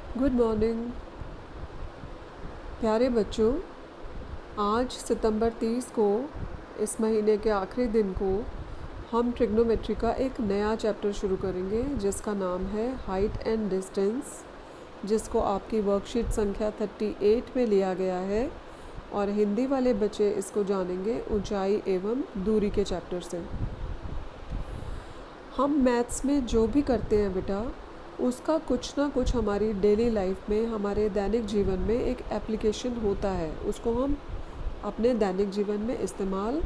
Good morning प्यारे बच्चों। आज सितंबर 30 को, इस महीने के आखिरी दिन को, हम ट्रिग्नोमेट्री का एक नया चैप्टर शुरू करेंगे जिसका नाम है हाइट एंड डिस्टेंस, जिसको आपकी वर्कशीट संख्या 38 में लिया गया है और हिंदी वाले बच्चे इसको जानेंगे ऊंचाई एवं दूरी के चैप्टर से। हम मैथ्स में जो भी करते हैं बेटा, उसका कुछ ना कुछ हमारी डेली लाइफ में, हमारे दैनिक जीवन में एक एप्लीकेशन होता है। उसको हम अपने दैनिक जीवन में इस्तेमाल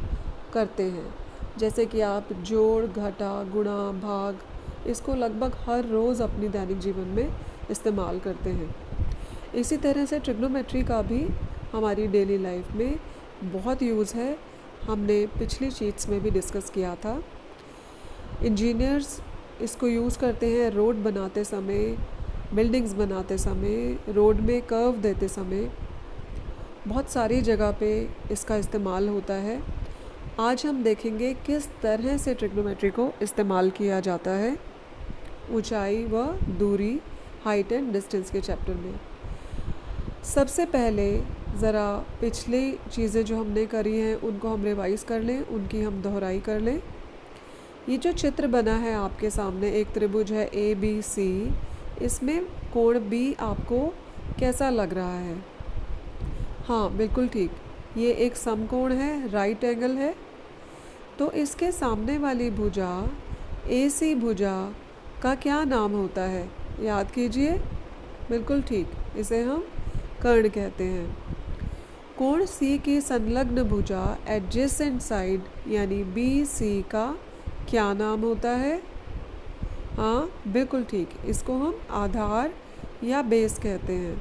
करते हैं। जैसे कि आप जोड़, घटा, गुणा, भाग, इसको लगभग हर रोज़ अपनी दैनिक जीवन में इस्तेमाल करते हैं। इसी तरह से ट्रिग्नोमेट्री का भी हमारी डेली लाइफ में बहुत यूज़ है। हमने पिछली शीट्स में भी डिस्कस किया था। इंजीनियर्स इसको यूज़ करते हैं रोड बनाते समय, बिल्डिंग्स बनाते समय, रोड में कर्व देते समय, बहुत सारी जगह पे इसका इस्तेमाल होता है। आज हम देखेंगे किस तरह से ट्रिग्नोमेट्री को इस्तेमाल किया जाता है ऊंचाई व दूरी, हाइट एंड डिस्टेंस के चैप्टर में। सबसे पहले ज़रा पिछली चीज़ें जो हमने करी हैं उनको हम रिवाइज़ कर लें, उनकी हम दोहराई कर लें। ये जो चित्र बना है आपके सामने, एक त्रिभुज है ABC, इसमें कोण B आपको कैसा लग रहा है? हाँ, बिल्कुल ठीक, ये एक समकोण है, राइट एंगल है। तो इसके सामने वाली भुजा AC भुजा का क्या नाम होता है? याद कीजिए। बिल्कुल ठीक, इसे हम कर्ण कहते हैं। कोण C की संलग्न भुजा एडजेसेंट साइड यानी BC का क्या नाम होता है? हाँ, बिल्कुल ठीक, इसको हम आधार या बेस कहते हैं।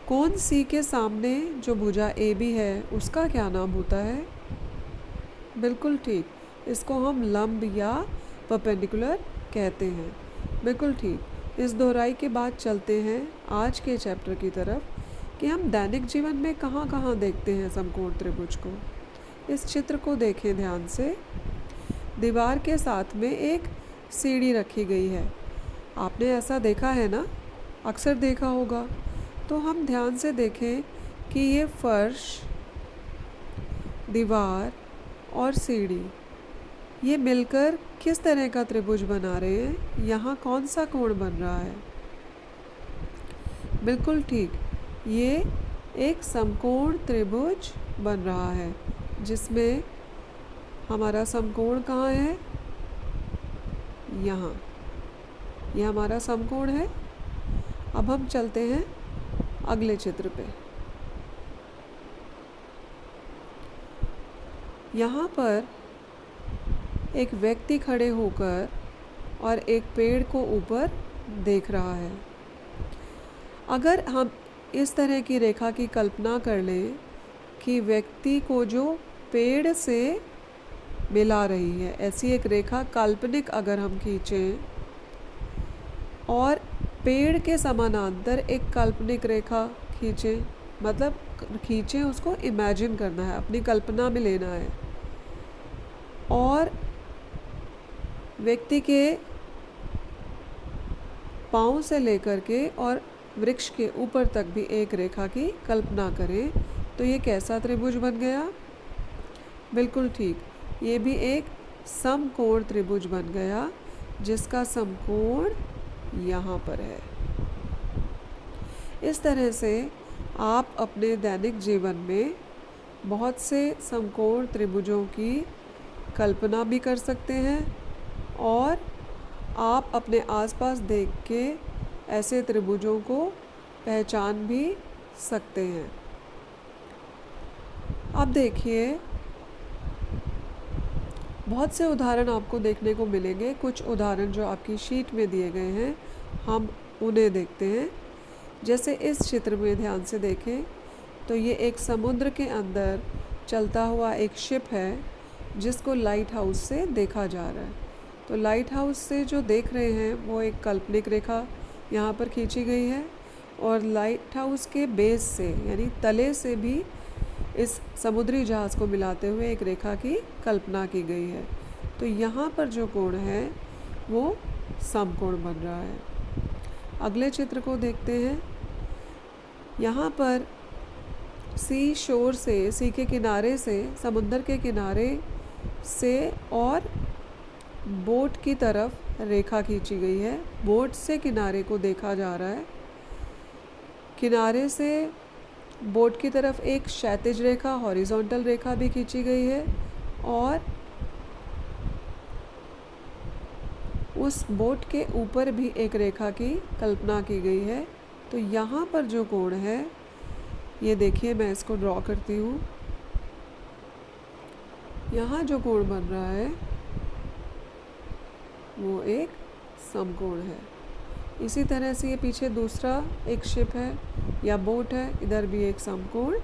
कोण C के सामने जो भुजा AB है उसका क्या नाम होता है? बिल्कुल ठीक, इसको हम लंब या परपेंडिकुलर कहते हैं। बिल्कुल ठीक। इस दोहराई के बाद चलते हैं आज के चैप्टर की तरफ कि हम दैनिक जीवन में कहाँ कहाँ देखते हैं समकोण त्रिभुज को। इस चित्र को देखें ध्यान से। दीवार के साथ में एक सीढ़ी रखी गई है। आपने ऐसा देखा है ना, अक्सर देखा होगा। तो हम ध्यान से देखें कि ये फर्श, दीवार और सीढ़ी, ये मिलकर किस तरह का त्रिभुज बना रहे हैं? यहाँ कौन सा कोण बन रहा है? बिल्कुल ठीक, ये एक समकोण त्रिभुज बन रहा है जिसमें हमारा समकोण कहाँ है? यहाँ, ये हमारा समकोण है। अब हम चलते हैं अगले चित्र पे। यहाँ पर एक व्यक्ति खड़े होकर और एक पेड़ को ऊपर देख रहा है। अगर हम इस तरह की रेखा की कल्पना कर लें कि व्यक्ति को जो पेड़ से मिला रही है, ऐसी एक रेखा काल्पनिक अगर हम खींचें और पेड़ के समानांतर एक काल्पनिक रेखा खींचें, मतलब खींचें, उसको इमेजिन करना है, अपनी कल्पना में लेना है, और व्यक्ति के पाँव से लेकर के और वृक्ष के ऊपर तक भी एक रेखा की कल्पना करें, तो ये कैसा त्रिभुज बन गया? बिल्कुल ठीक, ये भी एक समकोण त्रिभुज बन गया जिसका समकोण यहाँ पर है। इस तरह से आप अपने दैनिक जीवन में बहुत से समकोण त्रिभुजों की कल्पना भी कर सकते हैं और आप अपने आसपास देख के ऐसे त्रिभुजों को पहचान भी सकते हैं। अब देखिए, बहुत से उदाहरण आपको देखने को मिलेंगे। कुछ उदाहरण जो आपकी शीट में दिए गए हैं, हम उन्हें देखते हैं। जैसे इस चित्र में ध्यान से देखें तो ये एक समुद्र के अंदर चलता हुआ एक शिप है जिसको लाइट हाउस से देखा जा रहा है। तो लाइट हाउस से जो देख रहे हैं वो एक काल्पनिक रेखा यहाँ पर खींची गई है और लाइट हाउस के बेस से यानी तले से भी इस समुद्री जहाज़ को मिलाते हुए एक रेखा की कल्पना की गई है। तो यहाँ पर जो कोण है वो समकोण बन रहा है। अगले चित्र को देखते हैं। यहाँ पर सी शोर से, सी के किनारे से, समुंदर के किनारे से और बोट की तरफ रेखा खींची गई है। बोट से किनारे को देखा जा रहा है। किनारे से बोट की तरफ एक क्षैतिज रेखा, हॉरिजॉन्टल रेखा भी खींची गई है और उस बोट के ऊपर भी एक रेखा की कल्पना की गई है। तो यहाँ पर जो कोण है, ये देखिए, मैं इसको ड्रॉ करती हूँ। यहाँ जो कोण बन रहा है वो एक समकोण है। इसी तरह से ये पीछे दूसरा एक शिप है या बोट है, इधर भी एक समकोण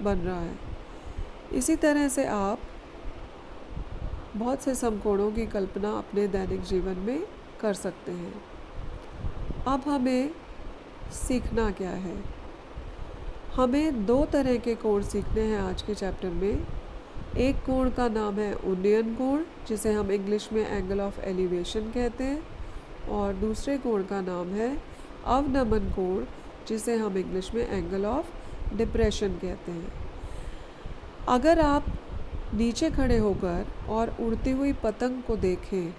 बन रहा है। इसी तरह से आप बहुत से समकोणों की कल्पना अपने दैनिक जीवन में कर सकते हैं। अब हमें सीखना क्या है? हमें दो तरह के कोण सीखने हैं आज के चैप्टर में। एक कोण का नाम है उन्नयन कोण, जिसे हम इंग्लिश में एंगल ऑफ एलिवेशन कहते हैं, और दूसरे कोण का नाम है अवनमन कोण, जिसे हम इंग्लिश में एंगल ऑफ डिप्रेशन कहते हैं। अगर आप नीचे खड़े होकर और उड़ती हुई पतंग को देखें,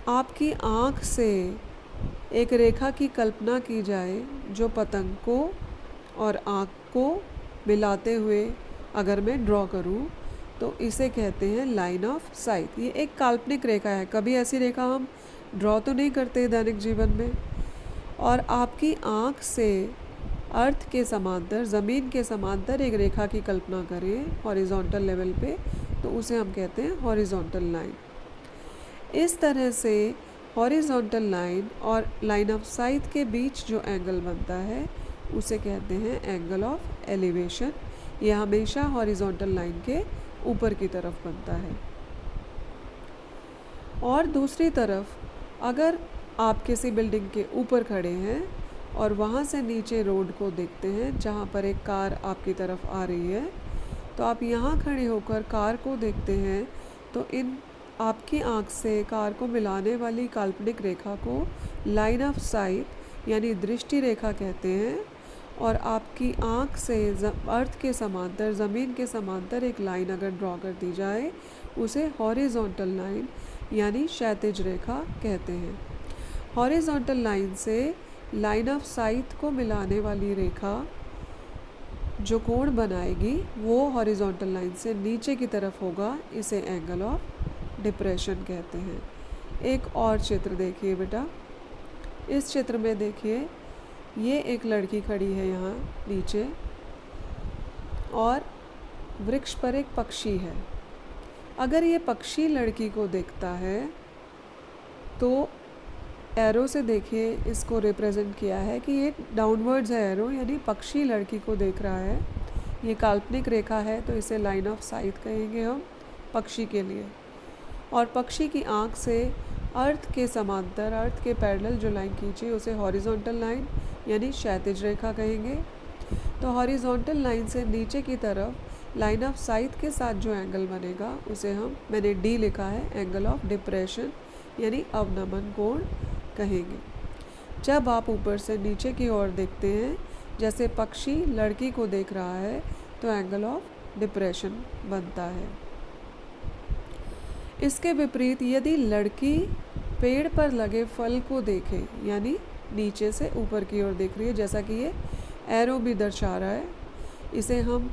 आपकी आँख से एक रेखा की कल्पना की जाए जो पतंग को और आँख को मिलाते हुए अगर मैं ड्रॉ करूँ, तो इसे कहते हैं लाइन ऑफ साइट। ये एक काल्पनिक रेखा है। कभी ऐसी रेखा हम ड्रॉ तो नहीं करते दैनिक जीवन में। और आपकी आँख से अर्थ के समांतर, ज़मीन के समांतर एक रेखा की कल्पना करें हॉरिजॉन्टल लेवल पे, तो उसे हम कहते हैं हॉरिजॉन्टल लाइन। इस तरह से हॉरिजॉन्टल लाइन और लाइन ऑफ साइट के बीच जो एंगल बनता है उसे कहते हैं एंगल ऑफ एलिवेशन। यह हमेशा हॉरिजॉन्टल लाइन के ऊपर की तरफ बनता है। और दूसरी तरफ, अगर आप किसी बिल्डिंग के ऊपर खड़े हैं और वहाँ से नीचे रोड को देखते हैं जहाँ पर एक कार आपकी तरफ आ रही है, तो आप यहाँ खड़े होकर कार को देखते हैं, तो इन आपकी आँख से कार को मिलाने वाली काल्पनिक रेखा को लाइन ऑफ साइट यानी दृष्टि रेखा कहते हैं। और आपकी आँख से अर्थ के समांतर, ज़मीन के समांतर एक लाइन अगर ड्रॉ कर दी जाए, उसे हॉरिजॉन्टल लाइन यानी क्षैतिज रेखा कहते हैं। हॉरिजॉन्टल लाइन से लाइन ऑफ साइट को मिलाने वाली रेखा जो कोण बनाएगी वो हॉरिजॉन्टल लाइन से नीचे की तरफ होगा। इसे एंगल ऑफ डिप्रेशन कहते हैं। एक और चित्र देखिए बेटा। इस चित्र में देखिए, ये एक लड़की खड़ी है यहाँ नीचे और वृक्ष पर एक पक्षी है। अगर ये पक्षी लड़की को देखता है तो एरो से देखिए इसको रिप्रेजेंट किया है कि ये डाउनवर्ड्स है एरो, यानी पक्षी लड़की को देख रहा है। ये काल्पनिक रेखा है तो इसे लाइन ऑफ साइट कहेंगे हम पक्षी के लिए। और पक्षी की आँख से अर्थ के समांतर, अर्थ के पैरेलल जो लाइन खींची उसे हॉरिजॉन्टल लाइन यानी क्षैतिज रेखा कहेंगे। तो हॉरिजॉन्टल लाइन से नीचे की तरफ लाइन ऑफ साइट के साथ जो एंगल बनेगा उसे मैंने डी लिखा है, एंगल ऑफ डिप्रेशन यानी अवनमन कोण कहेंगे। जब आप ऊपर से नीचे की ओर देखते हैं, जैसे पक्षी लड़की को देख रहा है, तो एंगल ऑफ डिप्रेशन बनता है। इसके विपरीत यदि लड़की पेड़ पर लगे फल को देखे, यानी नीचे से ऊपर की ओर देख रही है, जैसा कि ये एरो भी दर्शा रहा है, इसे हम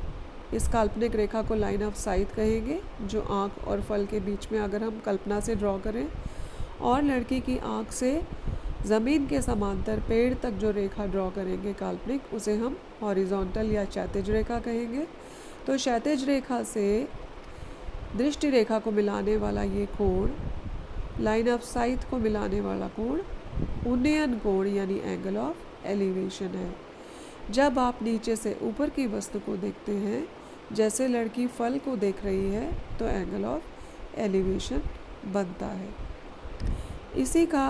इस काल्पनिक रेखा को लाइन ऑफ साइट कहेंगे, जो आँख और फल के बीच में अगर हम कल्पना से ड्रॉ करें। और लड़की की आँख से ज़मीन के समांतर पेड़ तक जो रेखा ड्रॉ करेंगे काल्पनिक, उसे हम हॉरिजॉन्टल या क्षैतिज रेखा कहेंगे। तो क्षैतिज रेखा से दृष्टि रेखा को मिलाने वाला ये कोण, लाइन ऑफ साइट को मिलाने वाला कोण उन्नयन कोण यानी एंगल ऑफ एलिवेशन है। जब आप नीचे से ऊपर की वस्तु को देखते हैं, जैसे लड़की फल को देख रही है, तो एंगल ऑफ एलिवेशन बनता है। इसी का